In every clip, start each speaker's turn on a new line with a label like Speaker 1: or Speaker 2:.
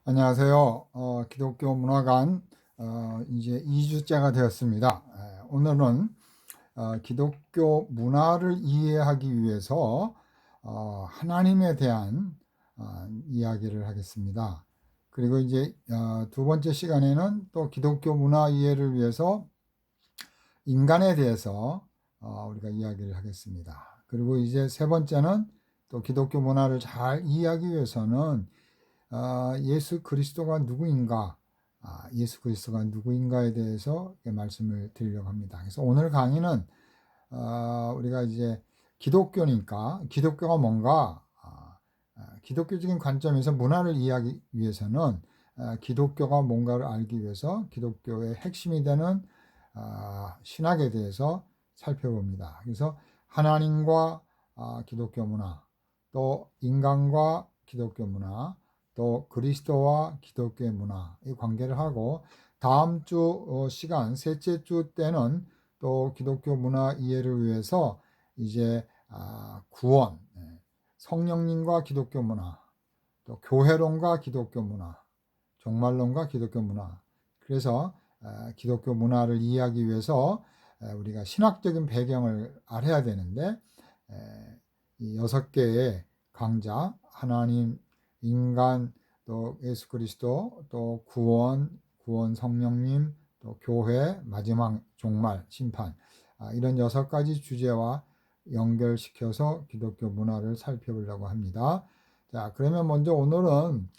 Speaker 1: 안녕하세요. 기독교 문화관 이제 2주째가 되었습니다. 오늘은 기독교 문화를 이해하기 위해서 하나님에 대한 이야기를 하겠습니다. 그리고 이제 두 번째 시간에는 또 기독교 문화 이해를 위해서 인간에 대해서 우리가 이야기를 하겠습니다. 그리고 이제 세 번째는 또 기독교 문화를 잘 이해하기 위해서는 예수 그리스도가 누구인가, 예수 그리스도가 누구인가에 대해서 말씀을 드리려고 합니다. 그래서 오늘 강의는 우리가 이제 기독교니까 기독교가 뭔가, 기독교적인 관점에서 문화를 이해하기 위해서는 기독교가 뭔가를 알기 위해서 기독교의 핵심이 되는 신학에 대해서 살펴봅니다. 그래서 하나님과 기독교 문화, 또 인간과 기독교 문화, 또 그리스도와 기독교의 문화 이 관계를 하고, 다음 주 시간 셋째 주 때는 또 기독교 문화 이해를 위해서 이제 구원, 성령님과 기독교 문화, 또 교회론과 기독교 문화, 종말론과 기독교 문화. 그래서 기독교 문화를 이해하기 위해서 우리가 신학적인 배경을 알아야 되는데, 이 6개의 강자, 하나님, 인간, 또 예수 그리스도, 또 구원 성령님, 또 교회, 마지막 종말, 심판, 이런 6가지 주제와 연결시켜서 기독교 문화를 살펴보려고 합니다. 자, 그러면 먼저 오늘은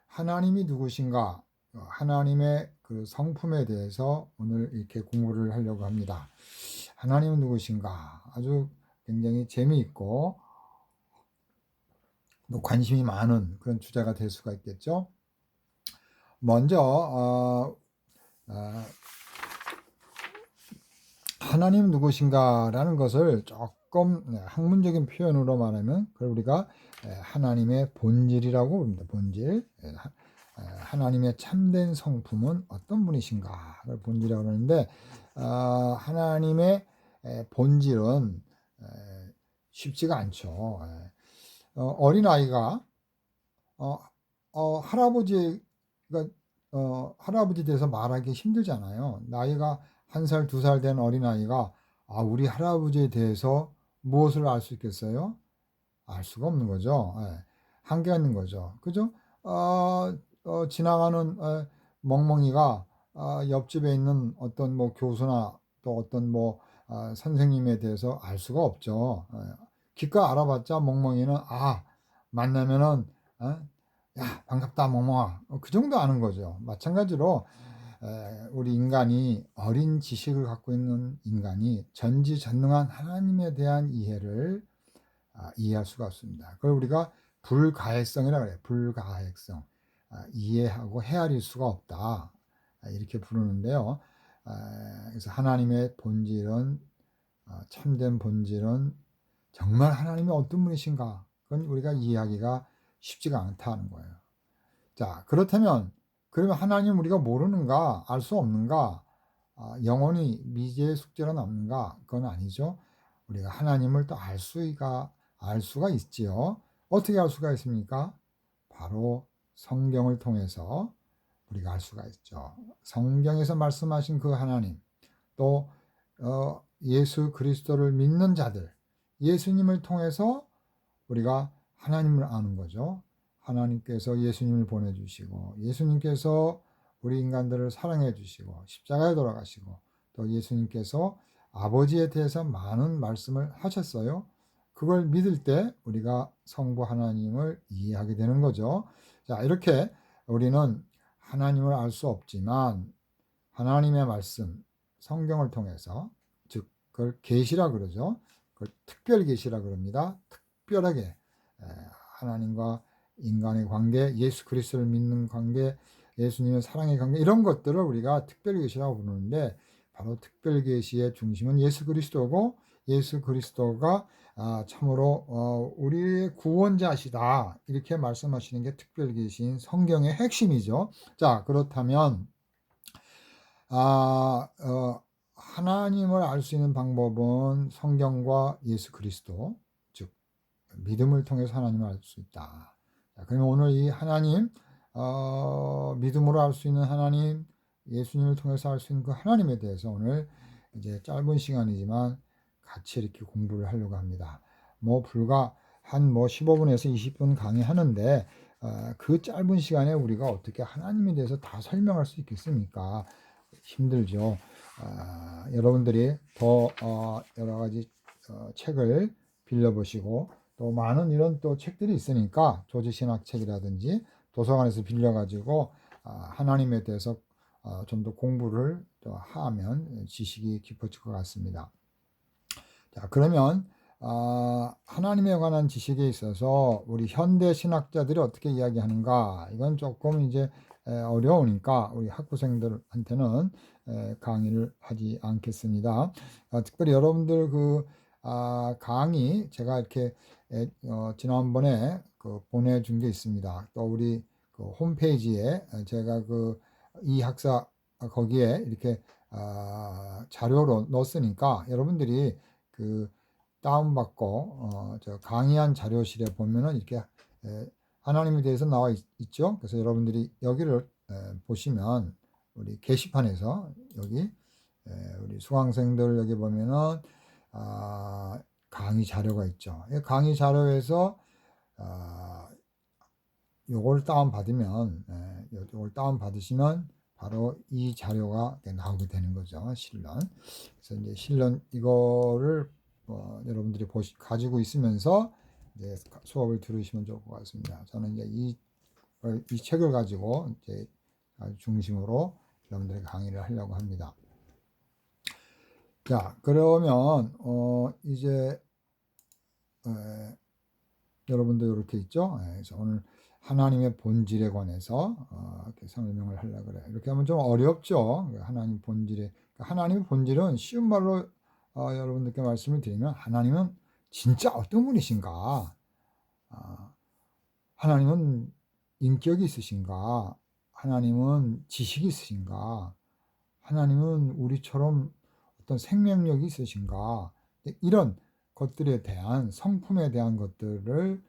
Speaker 1: 하나님이 누구신가, 하나님의 그 성품에 대해서 오늘 이렇게 공부를 하려고 합니다. 하나님은 누구신가? 아주 굉장히 재미있고 또 관심이 많은 그런 주제가 될 수가 있겠죠. 먼저 하나님 누구신가라는 것을 조금 학문적인 표현으로 말하면 그걸 우리가 하나님의 본질이라고 합니다. 본질. 하나님의 참된 성품은 어떤 분이신가? 그걸 본질이라고 하는데, 하나님의 본질은 쉽지가 않죠. 어린아이가 할아버지가 할아버지 돼서 말하기 힘들잖아요. 나이가 1살, 2살 된 어린아이가 우리 할아버지에 대해서 무엇을 알 수 있겠어요? 알 수가 없는 거죠. 한계가 있는 거죠. 그죠? 지나가는 멍멍이가 옆집에 있는 어떤 뭐 교수나 또 어떤 뭐 선생님에 대해서 알 수가 없죠. 기껏 알아봤자 멍멍이는 만나면은 야 반갑다 멍멍아, 그 정도 아는 거죠. 마찬가지로 우리 인간이 어린 지식을 갖고 있는 인간이 전지전능한 하나님에 대한 이해를 이해할 수가 없습니다. 그걸 우리가 불가해성이라고 해요. 불가해성. 이해하고 헤아릴 수가 없다, 이렇게 부르는데요. 그래서 하나님의 본질은, 참된 본질은 정말 하나님이 어떤 분이신가, 그건 우리가 이해하기가 쉽지가 않다는 거예요. 자, 그렇다면 그러면 하나님 우리가 모르는가, 알 수 없는가, 영원히 미지의 숙제로 남는가? 그건 아니죠. 우리가 하나님을 또 알 수가 있지요. 어떻게 알 수가 있습니까? 바로 성경을 통해서 우리가 알 수가 있죠. 성경에서 말씀하신 그 하나님, 또 예수 그리스도를 믿는 자들, 예수님을 통해서 우리가 하나님을 아는 거죠. 하나님께서 예수님을 보내주시고, 예수님께서 우리 인간들을 사랑해 주시고 십자가에 돌아가시고, 또 예수님께서 아버지에 대해서 많은 말씀을 하셨어요. 그걸 믿을 때 우리가 성부 하나님을 이해하게 되는 거죠. 자, 이렇게 우리는 하나님을 알 수 없지만 하나님의 말씀, 성경을 통해서, 즉 그걸 계시라 그러죠. 그걸 특별 계시라 그럽니다. 특별하게 하나님과 인간의 관계, 예수 그리스도를 믿는 관계, 예수님의 사랑의 관계, 이런 것들을 우리가 특별 계시라고 부르는데, 바로 특별 계시의 중심은 예수 그리스도고, 예수 그리스도가 참으로 우리의 구원자시다, 이렇게 말씀하시는 게 특별 계시인 성경의 핵심이죠. 자, 그렇다면 하나님을 알 수 있는 방법은 성경과 예수 그리스도, 즉 믿음을 통해서 하나님을 알 수 있다. 자, 그러면 오늘 이 하나님, 믿음으로 알 수 있는 하나님, 예수님을 통해서 알 수 있는 그 하나님에 대해서 오늘 이제 짧은 시간이지만 같이 이렇게 공부를 하려고 합니다. 뭐 불과 한 15분에서 20분 강의하는데 그 짧은 시간에 우리가 어떻게 하나님에 대해서 다 설명할 수 있겠습니까? 힘들죠. 여러분들이 더 여러 가지 책을 빌려보시고 또 많은 이런 또 책들이 있으니까 조지신학 책이라든지 도서관에서 빌려가지고 하나님에 대해서 좀 더 공부를 또 하면 지식이 깊어질 것 같습니다. 자, 그러면 하나님에 관한 지식에 있어서 우리 현대 신학자들이 어떻게 이야기하는가, 이건 조금 이제 어려우니까 우리 학부생들한테는 강의를 하지 않겠습니다. 특별히 여러분들 그 강의 제가 이렇게 지난번에 그 보내준 게 있습니다. 또 우리 그 홈페이지에 제가 그 이 학사 거기에 이렇게 자료로 넣었으니까 여러분들이 그 다운받고 저 강의한 자료실에 보면은 이렇게 하나님에 대해서 나와 있죠. 그래서 여러분들이 여기를 보시면 우리 게시판에서 여기 우리 수강생들 여기 보면은 강의 자료가 있죠. 강의 자료에서 요걸 다운 받으면 요걸 다운 받으시면 바로 이 자료가 나오게 되는 거죠. 실론. 그래서 이제 실론 이거를 여러분들이 가지고 있으면서 이제 수업을 들으시면 좋을 것 같습니다. 저는 이제 이 책을 가지고 이제 중심으로 여러분들에게 강의를 하려고 합니다. 자, 그러면 이제 여러분도 이렇게 있죠. 그래서 오늘 하나님의 본질에 관해서 이렇게 설명을 하려고 그래요. 이렇게 하면 좀 어렵죠. 하나님 본질에, 하나님의 본질은 쉬운 말로 여러분들께 말씀을 드리면 하나님은 진짜 어떤 분이신가? 하나님은 인격이 있으신가? 하나님은 지식이 있으신가? 하나님은 우리처럼 어떤 생명력이 있으신가? 이런 것들에 대한 성품에 대한 것들을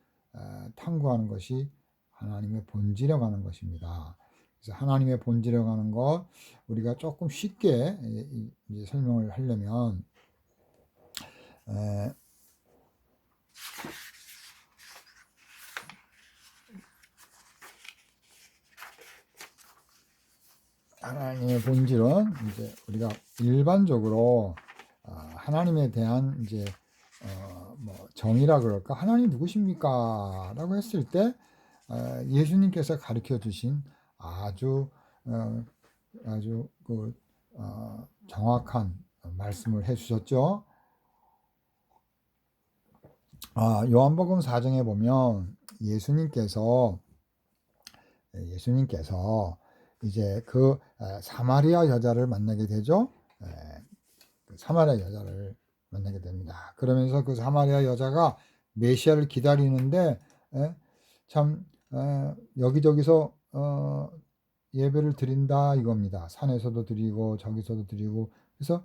Speaker 1: 탐구하는 것이 하나님의 본질에 관한 것입니다. 그래서 하나님의 본질에 관한 것 우리가 조금 쉽게 이제 설명을 하려면 하나님의 본질은 이제 우리가 일반적으로 하나님에 대한 이제 뭐 정의라 그럴까, 하나님 누구십니까? 라고 했을 때 예수님께서 가르쳐 주신 아주 아주 그 정확한 말씀을 해주셨죠. 요한복음 4장에 보면 예수님께서 이제 그 사마리아 여자를 만나게 되죠. 그 사마리아 여자를 만나게 됩니다. 그러면서 그 사마리아 여자가 메시아를 기다리는데 참 여기저기서 예배를 드린다 이겁니다. 산에서도 드리고 저기서도 드리고. 그래서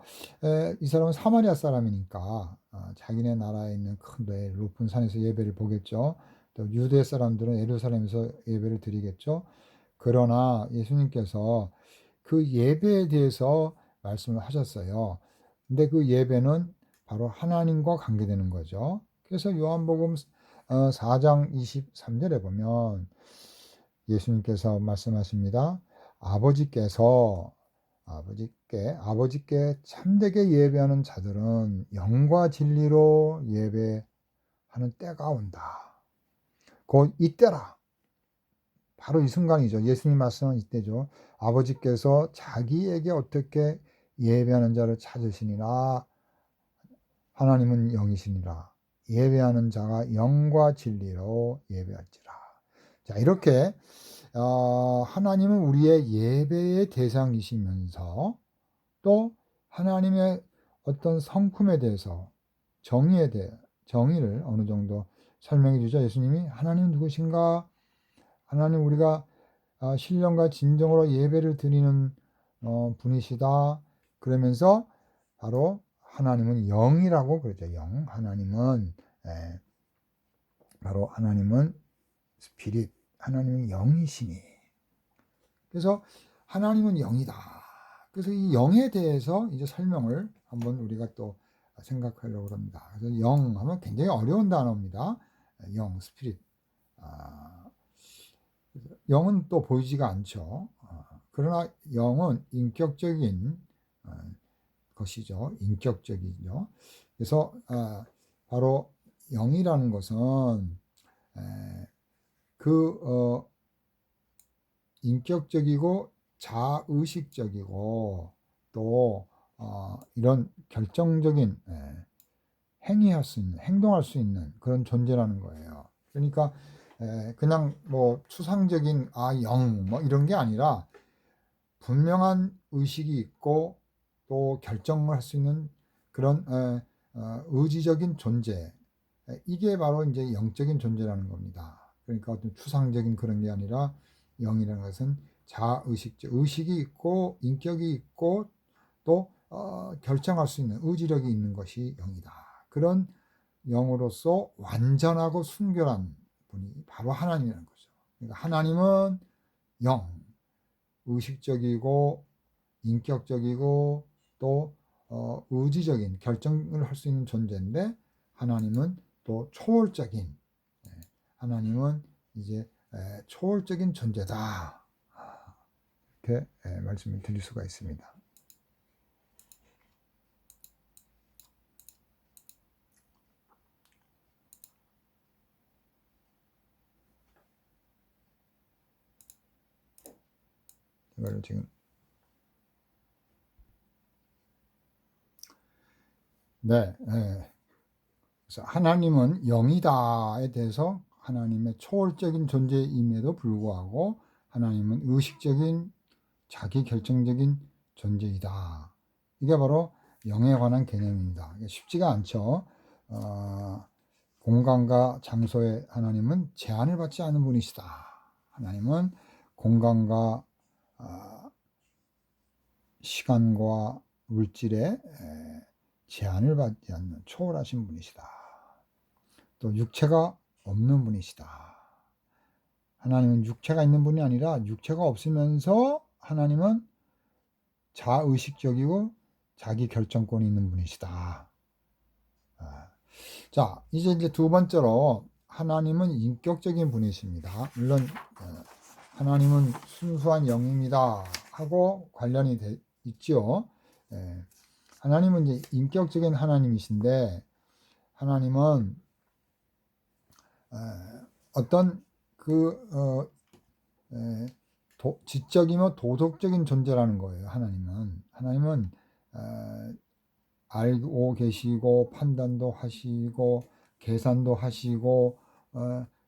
Speaker 1: 이 사람은 사마리아 사람이니까 자기네 나라에 있는 큰 높은 산에서 예배를 보겠죠. 또 유대 사람들은 예루살렘에서 예배를 드리겠죠. 그러나 예수님께서 그 예배에 대해서 말씀을 하셨어요. 근데 그 예배는 바로 하나님과 관계되는 거죠. 그래서 요한복음 4장 23절에 보면 예수님께서 말씀하십니다. 아버지께 참되게 예배하는 자들은 영과 진리로 예배하는 때가 온다. 곧 이때라. 바로 이 순간이죠. 예수님 말씀은 이때죠. 아버지께서 자기에게 어떻게 예배하는 자를 찾으시니라. 하나님은 영이시니라. 예배하는 자가 영과 진리로 예배할지라. 자, 이렇게 하나님은 우리의 예배의 대상이시면서 또 하나님의 어떤 성품에 대해서 정의를 어느 정도 설명해 주죠. 예수님이 하나님 누구신가? 하나님 우리가 신령과 진정으로 예배를 드리는 분이시다. 그러면서 바로 하나님은 영이라고 그러죠. 영. 바로 하나님은 스피릿, 하나님은 영이시니. 그래서 하나님은 영이다. 그래서 이 영에 대해서 이제 설명을 한번 우리가 또 생각하려고 합니다. 그래서 영 하면 굉장히 어려운 단어입니다. 영, 스피릿. 영은 또 보이지가 않죠. 그러나 영은 인격적인 것이죠. 인격적이죠. 그래서 바로 영이라는 것은 그 인격적이고 자의식적이고 또 이런 결정적인 행위할 수 있는, 행동할 수 있는 그런 존재라는 거예요. 그러니까 그냥 뭐 추상적인 영 뭐 이런 게 아니라 분명한 의식이 있고 또 결정을 할 수 있는 그런 의지적인 존재, 이게 바로 이제 영적인 존재라는 겁니다. 그러니까 어떤 추상적인 그런 게 아니라 영이라는 것은 자의식적, 의식이 있고 인격이 있고 또 결정할 수 있는 의지력이 있는 것이 영이다. 그런 영으로서 완전하고 순결한 분이 바로 하나님이라는 거죠. 그러니까 하나님은 영, 의식적이고 인격적이고 또 의지적인 결정을 할 수 있는 존재인데, 하나님은 또 초월적인, 하나님은 이제 초월적인 존재다. 이렇게 말씀을 드릴 수가 있습니다. 이걸 지금 그래서 하나님은 영이다에 대해서 하나님의 초월적인 존재임에도 불구하고 하나님은 의식적인 자기 결정적인 존재이다. 이게 바로 영에 관한 개념입니다. 쉽지가 않죠. 공간과 장소에 하나님은 제한을 받지 않는 분이시다. 하나님은 공간과 시간과 물질에 제한을 받지 않는 초월하신 분이시다. 또 육체가 없는 분이시다. 하나님은 육체가 있는 분이 아니라 육체가 없으면서 하나님은 자의식적이고 자기 결정권이 있는 분이시다. 자, 이제 두 번째로 하나님은 인격적인 분이십니다. 물론 하나님은 순수한 영입니다 하고 관련이 있죠. 하나님은 이제 인격적인 하나님이신데, 하나님은 어떤 지적이며 도덕적인 존재라는 거예요. 하나님은 알고 계시고 판단도 하시고 계산도 하시고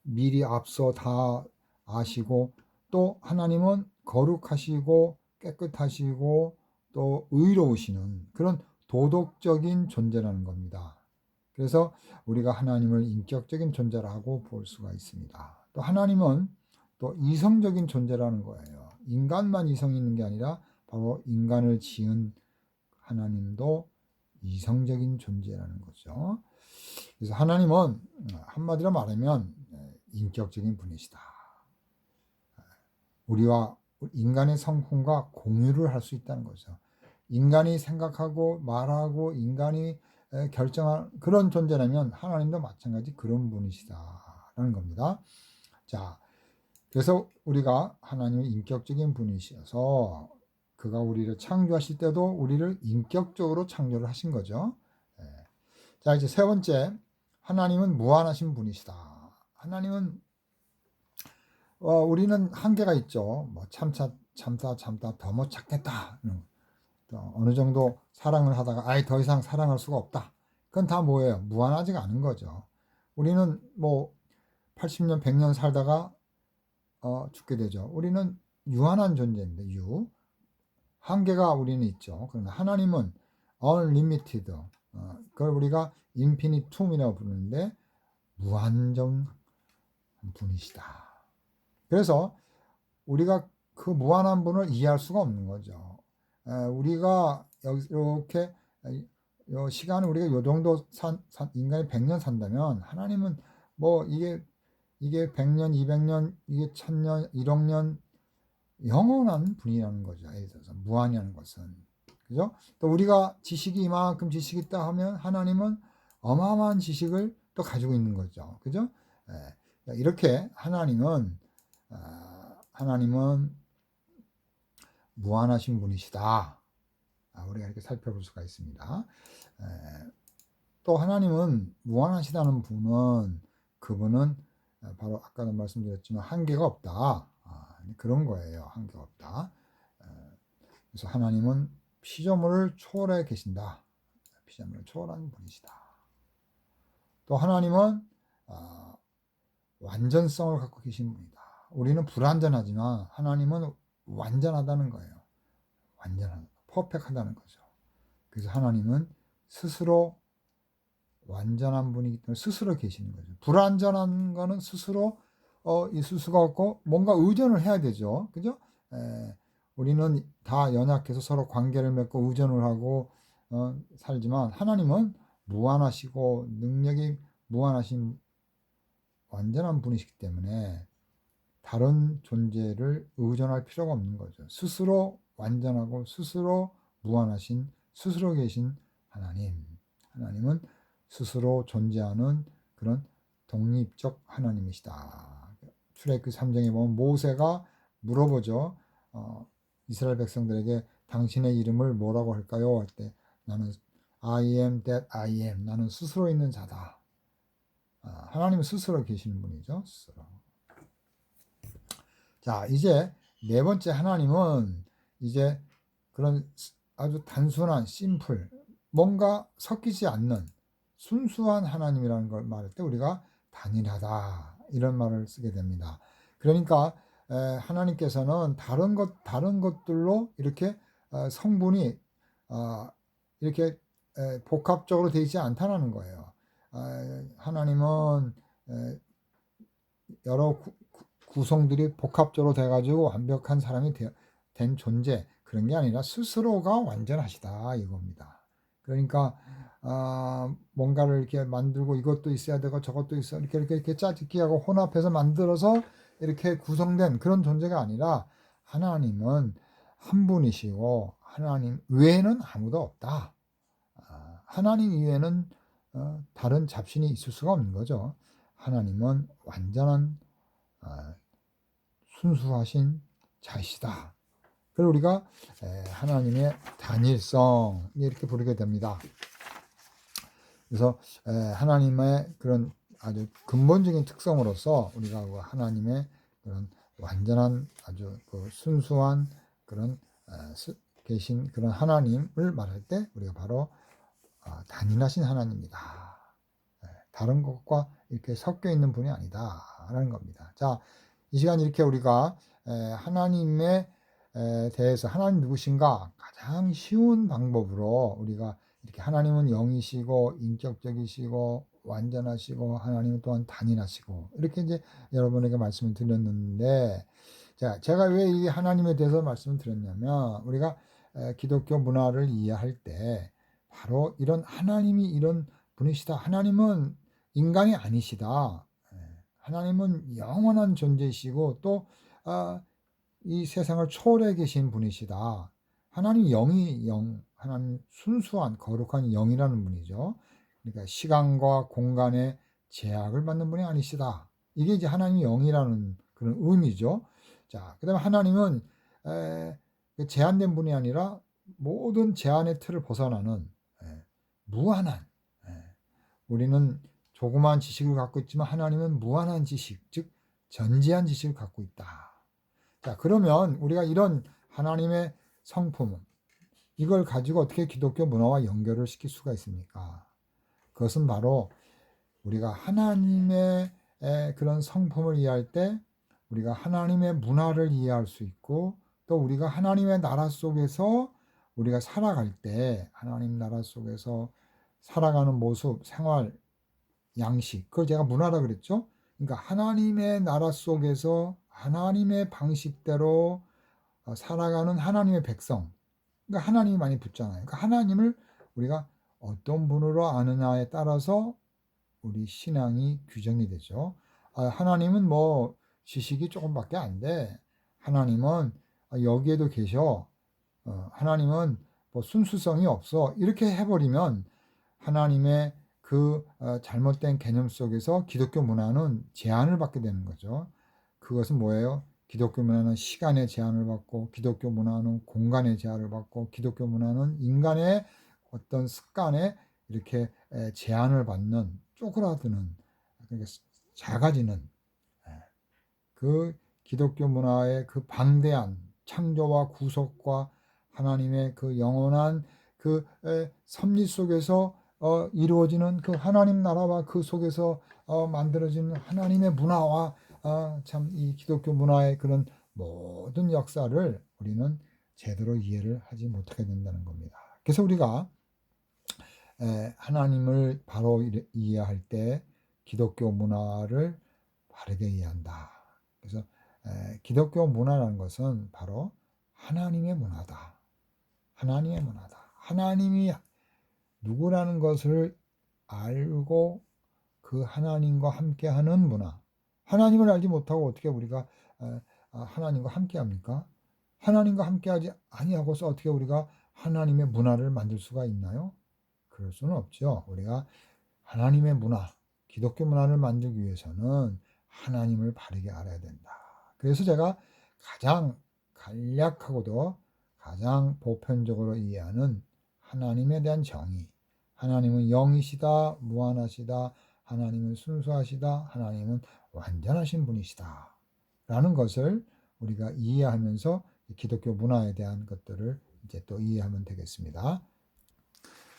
Speaker 1: 미리 앞서 다 아시고, 또 하나님은 거룩하시고 깨끗하시고 또 의로우시는 그런 도덕적인 존재라는 겁니다. 그래서 우리가 하나님을 인격적인 존재라고 볼 수가 있습니다. 또 하나님은 또 이성적인 존재라는 거예요. 인간만 이성이 있는 게 아니라 바로 인간을 지은 하나님도 이성적인 존재라는 거죠. 그래서 하나님은 한마디로 말하면 인격적인 분이시다. 우리와 인간의 성품과 공유를 할 수 있다는 거죠. 인간이 생각하고 말하고 인간이 결정한 그런 존재라면 하나님도 마찬가지 그런 분이시다라는 겁니다. 자, 그래서 우리가 하나님은 인격적인 분이셔서 그가 우리를 창조하실 때도 우리를 인격적으로 창조를 하신 거죠. 자, 이제 세 번째, 하나님은 무한하신 분이시다. 하나님은 우리는 한계가 있죠. 뭐 참다 더 못 참겠다. 어느 정도 사랑을 하다가 더 이상 사랑할 수가 없다. 그건 다 뭐예요? 무한하지가 않은 거죠. 우리는 뭐 80년, 100년 살다가 죽게 되죠. 우리는 유한한 존재인데 한계가 우리는 있죠. 그러나 하나님은 unlimited, 그걸 우리가 infinitum이라고 부르는데 무한정 분이시다. 그래서 우리가 그 무한한 분을 이해할 수가 없는 거죠. 우리가 이렇게 시간을 우리가 요 정도 인간이 100년 산다면 하나님은 뭐 이게 이게 100년, 200년, 이게 1000년, 1억 년 영원한 분이라는 거죠. 예를 들어서 무한이라는 것은. 그죠? 또 우리가 지식이 이만큼 지식이 있다 하면 하나님은 어마어마한 지식을 또 가지고 있는 거죠. 그죠? 예. 이렇게 하나님은 무한하신 분이시다. 우리가 이렇게 살펴볼 수가 있습니다. 또 하나님은 무한하시다는 분은 그분은 바로 아까도 말씀드렸지만 한계가 없다. 그런 거예요. 한계가 없다. 그래서 하나님은 피조물을 초월해 계신다. 피조물을 초월한 분이시다. 또 하나님은 완전성을 갖고 계신 분이다. 우리는 불완전하지만 하나님은 완전하다는 거예요. 완전하다. 퍼펙트하다는 거죠. 그래서 하나님은 스스로 완전한 분이기 때문에 스스로 계시는 거죠. 불완전한 거는 스스로 있을 수가 없고 뭔가 의존을 해야 되죠. 그죠? 우리는 다 연약해서 서로 관계를 맺고 의존을 하고 살지만 하나님은 무한하시고 능력이 무한하신 완전한 분이시기 때문에 다른 존재를 의존할 필요가 없는 거죠. 스스로 완전하고 스스로 무한하신 스스로 계신 하나님은 스스로 존재하는 그런 독립적 하나님이시다. 출애굽기 3장에 보면 모세가 물어보죠. 이스라엘 백성들에게 당신의 이름을 뭐라고 할까요? 할 때 나는 I am that I am. 나는 스스로 있는 자다. 하나님은 스스로 계시는 분이죠. 스스로. 자, 이제 네 번째 하나님은 이제 그런 아주 단순한 심플 뭔가 섞이지 않는 순수한 하나님이라는 걸 말할 때 우리가 단일하다 이런 말을 쓰게 됩니다. 그러니까 하나님께서는 다른 것들로 이렇게 성분이 이렇게 복합적으로 되어 있지 않다는 거예요. 하나님은 여러 구성들이 복합적으로 돼가지고 완벽한 사람이 된 존재 그런 게 아니라 스스로가 완전하시다 이겁니다. 그러니까 뭔가를 이렇게 만들고 이것도 있어야 되고 저것도 있어 이렇게 짜집기하고 혼합해서 만들어서 이렇게 구성된 그런 존재가 아니라 하나님은 한 분이시고 하나님 외에는 아무도 없다. 하나님 이외에는 다른 잡신이 있을 수가 없는 거죠. 하나님은 완전한 순수하신 자이시다. 그리고 우리가 하나님의 단일성 이렇게 부르게 됩니다. 그래서 하나님의 그런 아주 근본적인 특성으로서 우리가 하나님의 그런 완전한 아주 그 순수한 그런 계신 그런 하나님을 말할 때 우리가 바로 단일하신 하나님이다. 다른 것과 이렇게 섞여 있는 분이 아니다라는 겁니다. 자, 이 시간 이렇게 우리가 하나님에 대해서 하나님 누구신가 가장 쉬운 방법으로 우리가 이렇게 하나님은 영이시고 인격적이시고 완전하시고 하나님은 또한 단일하시고 이렇게 이제 여러분에게 말씀을 드렸는데 자, 제가 왜 이 하나님에 대해서 말씀을 드렸냐면 우리가 기독교 문화를 이해할 때 바로 이런 하나님이 이런 분이시다. 하나님은 인간이 아니시다. 하나님은 영원한 존재이시고 또 이 세상을 초월해 계신 분이시다. 하나님 영이 하나님 순수한 거룩한 영이라는 분이죠. 그러니까 시간과 공간의 제약을 받는 분이 아니시다. 이게 이제 하나님 영이라는 그런 의미죠. 자, 그다음에 하나님은 제한된 분이 아니라 모든 제한의 틀을 벗어나는 무한한 우리는 조그마한 지식을 갖고 있지만 하나님은 무한한 지식, 즉 전지한 지식을 갖고 있다. 자, 그러면 우리가 이런 하나님의 성품 이걸 가지고 어떻게 기독교 문화와 연결을 시킬 수가 있습니까? 그것은 바로 우리가 하나님의 그런 성품을 이해할 때 우리가 하나님의 문화를 이해할 수 있고 또 우리가 하나님의 나라 속에서 우리가 살아갈 때 하나님 나라 속에서 살아가는 모습, 생활, 양식, 그걸 제가 문화라 그랬죠. 그러니까 하나님의 나라 속에서 하나님의 방식대로 살아가는 하나님의 백성. 그러니까 하나님이 많이 붙잖아요. 그러니까 하나님을 우리가 어떤 분으로 아느냐에 따라서 우리 신앙이 규정이 되죠. 하나님은 뭐 지식이 조금밖에 안 돼. 하나님은 여기에도 계셔. 하나님은 뭐 순수성이 없어. 이렇게 해버리면 하나님의 그 잘못된 개념 속에서 기독교 문화는 제한을 받게 되는 거죠. 그것은 뭐예요? 기독교 문화는 시간의 제한을 받고, 기독교 문화는 공간의 제한을 받고, 기독교 문화는 인간의 어떤 습관에 이렇게 제한을 받는, 쪼그라드는, 그러니까 작아지는 그 기독교 문화의 그 방대한 창조와 구속과 하나님의 그 영원한 그 섭리 속에서 이루어지는 그 하나님 나라와 그 속에서 만들어지는 하나님의 문화와 참 이 기독교 문화의 그런 모든 역사를 우리는 제대로 이해를 하지 못하게 된다는 겁니다. 그래서 우리가 하나님을 바로 이해할 때 기독교 문화를 바르게 이해한다. 그래서 기독교 문화라는 것은 바로 하나님의 문화다. 하나님의 문화다. 하나님이 누구라는 것을 알고 그 하나님과 함께하는 문화. 하나님을 알지 못하고 어떻게 우리가 하나님과 함께합니까? 하나님과 함께하지 아니하고서 어떻게 우리가 하나님의 문화를 만들 수가 있나요? 그럴 수는 없죠. 우리가 하나님의 문화, 기독교 문화를 만들기 위해서는 하나님을 바르게 알아야 된다. 그래서 제가 가장 간략하고도 가장 보편적으로 이해하는 하나님에 대한 정의. 하나님은 영이시다, 무한하시다, 하나님은 순수하시다, 하나님은 완전하신 분이시다. 라는 것을 우리가 이해하면서 기독교 문화에 대한 것들을 이제 또 이해하면 되겠습니다.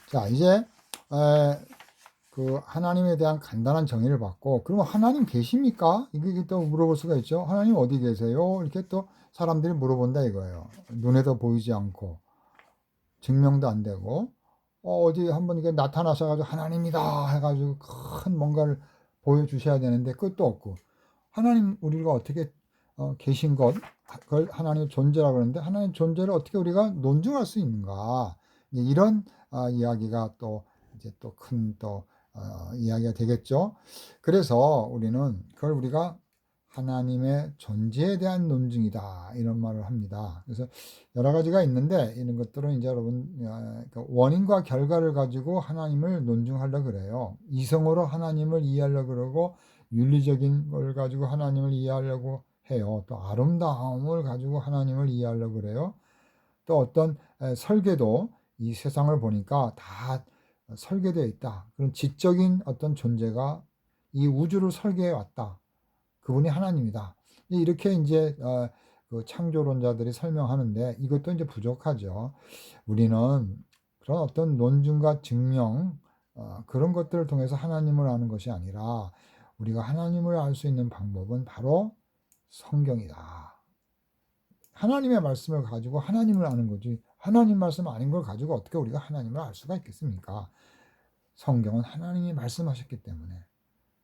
Speaker 1: 자, 이제 그 하나님에 대한 간단한 정의를 받고, 그러면 하나님 계십니까? 이게 또 물어볼 수가 있죠. 하나님 어디 계세요? 이렇게 또 사람들이 물어본다 이거예요. 눈에도 보이지 않고 증명도 안 되고 어디 한번 이게 나타나셔가지고 하나님이다 해가지고 큰 뭔가를 보여주셔야 되는데 그것도 없고, 하나님 우리가 어떻게 계신 것, 그걸 하나님의 존재라고 그러는데 하나님의 존재를 어떻게 우리가 논증할 수 있는가, 이런 이야기가 또 이제 또 큰 또 이야기가 되겠죠. 그래서 우리는 그걸 우리가 하나님의 존재에 대한 논증이다 이런 말을 합니다. 그래서 여러 가지가 있는데 이런 것들은 이제 여러분 원인과 결과를 가지고 하나님을 논증하려고 그래요. 이성으로 하나님을 이해하려고 그러고, 윤리적인 걸 가지고 하나님을 이해하려고 해요. 또 아름다움을 가지고 하나님을 이해하려고 그래요. 또 어떤 설계도 이 세상을 보니까 다 설계되어 있다. 그런 지적인 어떤 존재가 이 우주를 설계해 왔다. 그분이 하나님이다. 이렇게 이제 그 창조론자들이 설명하는데 이것도 이제 부족하죠. 우리는 그런 어떤 논증과 증명 그런 것들을 통해서 하나님을 아는 것이 아니라 우리가 하나님을 알 수 있는 방법은 바로 성경이다. 하나님의 말씀을 가지고 하나님을 아는 거지, 하나님 말씀 아닌 걸 가지고 어떻게 우리가 하나님을 알 수가 있겠습니까? 성경은 하나님이 말씀하셨기 때문에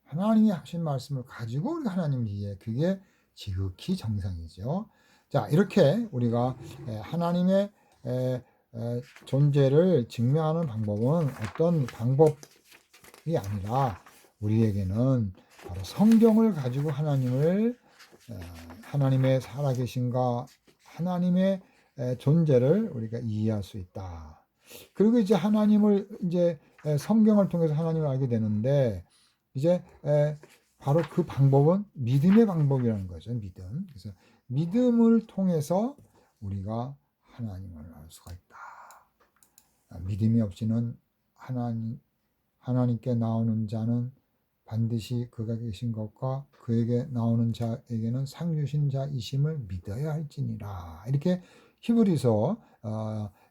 Speaker 1: 하나님이 하신 말씀을 가지고 우리가 하나님을 이해해, 그게 지극히 정상이죠. 자, 이렇게 우리가 하나님의 존재를 증명하는 방법은 어떤 방법이 아니라 우리에게는 바로 성경을 가지고 하나님을 하나님의 살아계신가, 하나님의 존재를 우리가 이해할 수 있다. 그리고 이제 하나님을 이제 성경을 통해서 하나님을 알게 되는데 이제 바로 그 방법은 믿음의 방법이라는 거죠. 믿음. 그래서 믿음을 통해서 우리가 하나님을 알 수가 있다. 믿음이 없이는 하나님께 나오는 자는 반드시 그가 계신 것과 그에게 나오는 자에게는 상 주신 자이심을 믿어야 할지니라. 이렇게 히브리서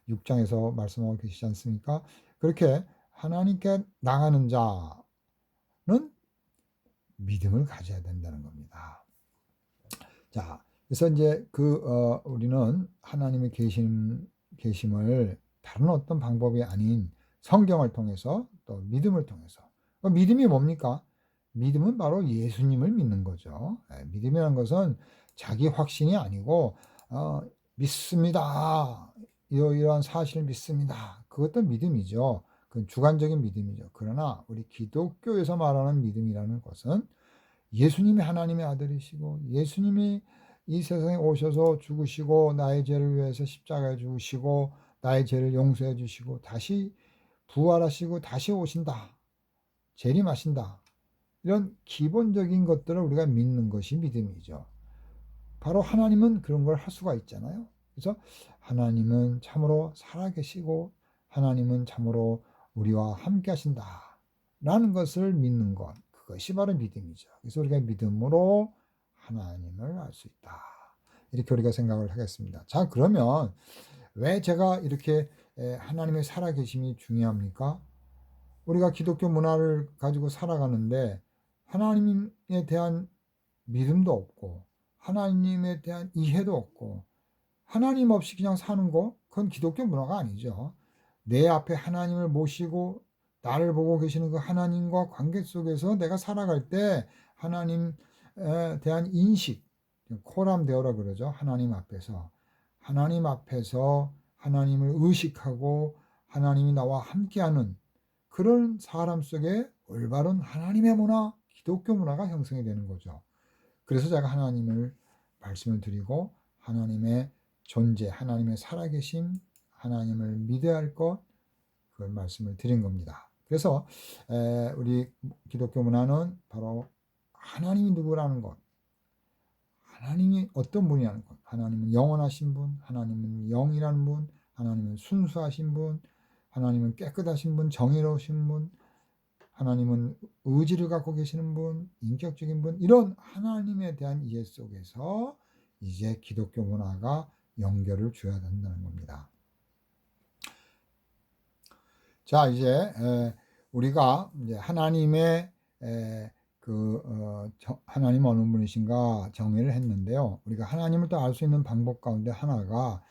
Speaker 1: 6장에서 말씀하고 계시지 않습니까? 그렇게 하나님께 나가는 자는 믿음을 가져야 된다는 겁니다. 자, 그래서 이제 우리는 하나님의 계심을 다른 어떤 방법이 아닌 성경을 통해서 또 믿음을 통해서. 믿음이 뭡니까? 믿음은 바로 예수님을 믿는 거죠. 믿음이라는 것은 자기 확신이 아니고 믿습니다. 이러한 사실을 믿습니다. 그것도 믿음이죠. 그건 주관적인 믿음이죠. 그러나 우리 기독교에서 말하는 믿음이라는 것은 예수님이 하나님의 아들이시고 예수님이 이 세상에 오셔서 죽으시고 나의 죄를 위해서 십자가에 죽으시고 나의 죄를 용서해 주시고 다시 부활하시고 다시 오신다. 재림하신다. 이런 기본적인 것들을 우리가 믿는 것이 믿음이죠. 바로 하나님은 그런 걸 할 수가 있잖아요. 그래서 하나님은 참으로 살아계시고 하나님은 참으로 우리와 함께 하신다. 라는 것을 믿는 것. 그것이 바로 믿음이죠. 그래서 우리가 믿음으로 하나님을 알 수 있다. 이렇게 우리가 생각을 하겠습니다. 자, 그러면 왜 제가 이렇게 하나님의 살아계심이 중요합니까? 우리가 기독교 문화를 가지고 살아가는데 하나님에 대한 믿음도 없고 하나님에 대한 이해도 없고 하나님 없이 그냥 사는 거 그건 기독교 문화가 아니죠. 내 앞에 하나님을 모시고 나를 보고 계시는 그 하나님과 관계 속에서 내가 살아갈 때 하나님에 대한 인식, 코람데오라 그러죠. 하나님 앞에서 하나님을 의식하고 하나님이 나와 함께하는 그런 사람 속에 올바른 하나님의 문화, 기독교 문화가 형성이 되는 거죠. 그래서 제가 하나님을 말씀을 드리고 하나님의 존재, 하나님의 살아계심, 하나님을 믿어야 할 것, 그걸 말씀을 드린 겁니다. 그래서 우리 기독교 문화는 바로 하나님이 누구라는 것, 하나님이 어떤 분이라는 것, 하나님은 영원하신 분, 하나님은 영이라는 분, 하나님은 순수하신 분, 하나님은 깨끗하신 분, 정의로우신 분, 하나님은 의지를 갖고 계시는 분, 인격적인 분, 이런 하나님에 대한 이해 속에서 이제 기독교 문화가 연결을 줘야 된다는 겁니다. 자, 이제 우리가 이제 하나님의 하나님 어느 분이신가 정의를 했는데요. 우리가 하나님을 또 알 수 있는 방법 가운데 하나가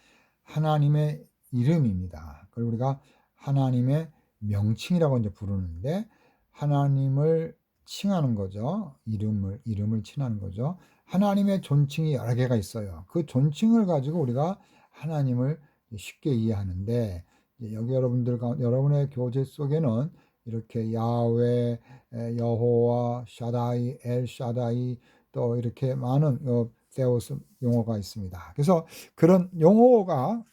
Speaker 1: 하나님의 이름입니다. 그걸 우리가 하나님의 명칭이라고 이제 부르는데 하나님을 칭하는 거죠. 이름을 칭하는 거죠. 하나님의 존칭이 여러 개가 있어요. 그 존칭을 가지고 우리가 하나님을 쉽게 이해하는데 여기 여러분의 교재 속에는 이렇게 야훼, 여호와, 샤다이, 엘 샤다이 또 이렇게 많은 세우스 용어가 있습니다. 그래서 그런 용어가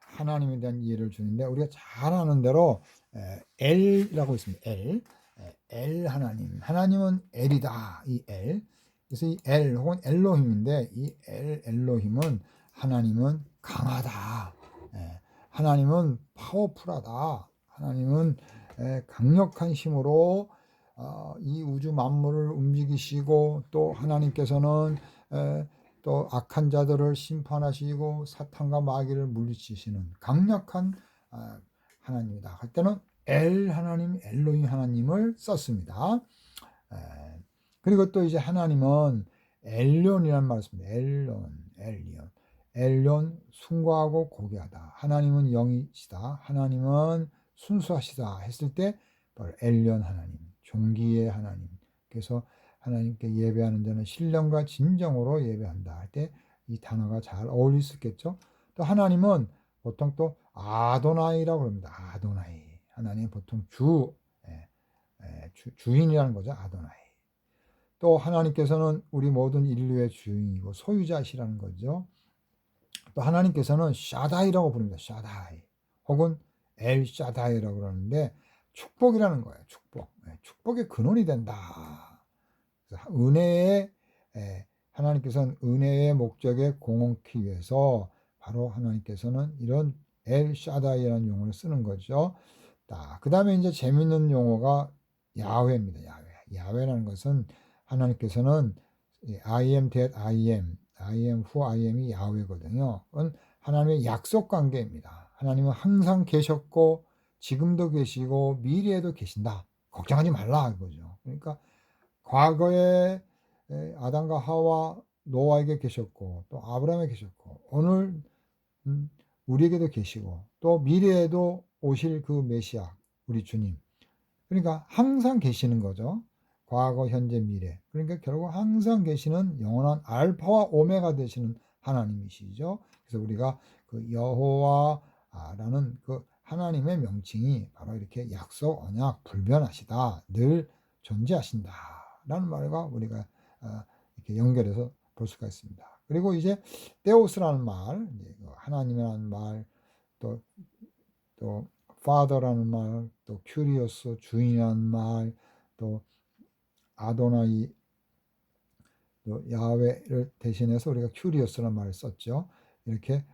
Speaker 1: 하나님에 대한 이해를 주는데 우리가 잘 아는 대로 엘이라고 있습니다. 엘 하나님은 엘이다. 이 엘. 그래서 이 엘 혹은 엘로힘인데 이 엘로힘은 하나님은 강하다. 하나님은 파워풀하다. 하나님은 강력한 힘으로 이 우주 만물을 움직이시고 또 하나님께서는 또 악한 자들을 심판하시고 사탄과 마귀를 물리치시는 강력한 하나님이다. 할 때는 엘 하나님, 엘로힘 하나님을 썼습니다. 그리고 또 이제 하나님은 엘론이라는 말을 씁니다. 엘론, 숭고하고 고귀하다. 하나님은 영이시다. 하나님은 순수하시다 했을 때 바로 엘론 하나님, 존귀의 하나님. 그래서 하나님께 예배하는 자는 신령과 진정으로 예배한다 할 때 이 단어가 잘 어울릴 수 있겠죠. 또 하나님은 보통 또 아도나이라고 합니다. 아도나이. 하나님 보통 주인이라는 거죠. 아도나이. 또 하나님께서는 우리 모든 인류의 주인이고 소유자시라는 거죠. 또 하나님께서는 샤다이라고 부릅니다. 샤다이. 혹은 엘 샤다이라고 그러는데 축복이라는 거예요. 축복의 근원이 된다. 은혜의 하나님께서는 은혜의 목적에 공헌하기 위해서 바로 하나님께서는 이런 엘 샤다이라는 용어를 쓰는 거죠. 그 다음에 이제 재밌는 용어가 야훼입니다. 야훼라는 것은 하나님께서는 I am that I am who I am이 야훼거든요. 그건 하나님의 약속 관계입니다. 하나님은 항상 계셨고 지금도 계시고 미래에도 계신다. 걱정하지 말라 이거죠. 그러니까 과거에 아담과 하와 노아에게 계셨고 또 아브라함에 계셨고 오늘 우리에게도 계시고 또 미래에도 오실 그 메시아 우리 주님 그러니까 항상 계시는 거죠. 과거, 현재, 미래. 그러니까 결국 항상 계시는 영원한 알파와 오메가 되시는 하나님이시죠. 그래서 우리가 그 여호와라는 그 하나님의 명칭이 바로 이렇게 약속, 언약, 불변하시다. 늘 존재하신다. 라는 말과 우리가 이렇게 연결해서 볼 수가 있습니다. 그리고 이제 데오스라는 말, 하나님이라는 말, 또 father라는 말, 또 큐리오스 주인이라는 말, 또 아도나이, 또 야훼를 대신해서 우리가 큐리오스라는 말을 썼죠. 이렇게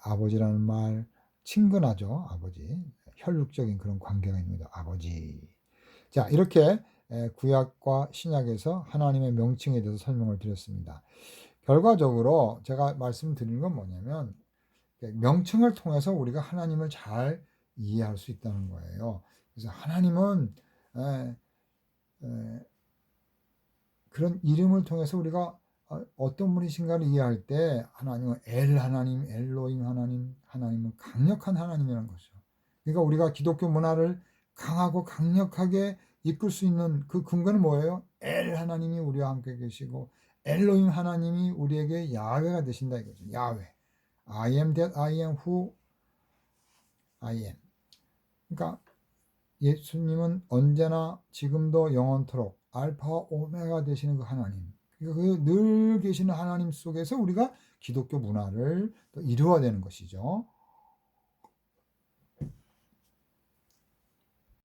Speaker 1: 아버지라는 말, 친근하죠. 아버지, 혈육적인 그런 관계가 있습니다. 아버지. 자, 이렇게 구약과 신약에서 하나님의 명칭에 대해서 설명을 드렸습니다. 결과적으로 제가 말씀드리는 건 뭐냐면, 명칭을 통해서 우리가 하나님을 잘 이해할 수 있다는 거예요. 그래서 하나님은 그런 이름을 통해서 우리가 어떤 분이신가를 이해할 때 하나님은 엘 하나님, 엘로힘 하나님, 하나님은 강력한 하나님이라는 거죠. 그러니까 우리가 기독교 문화를 강하고 강력하게 이끌 수 있는 그 근거는 뭐예요? 엘 하나님이 우리와 함께 계시고 엘로힘 하나님이 우리에게 야훼가 되신다 이거죠. 야훼. I am that I am who I am. 그러니까 예수님은 언제나 지금도 영원토록 알파와 오메가 되시는 그 하나님, 그 늘 계시는 하나님 속에서 우리가 기독교 문화를 또 이루어야 되는 것이죠.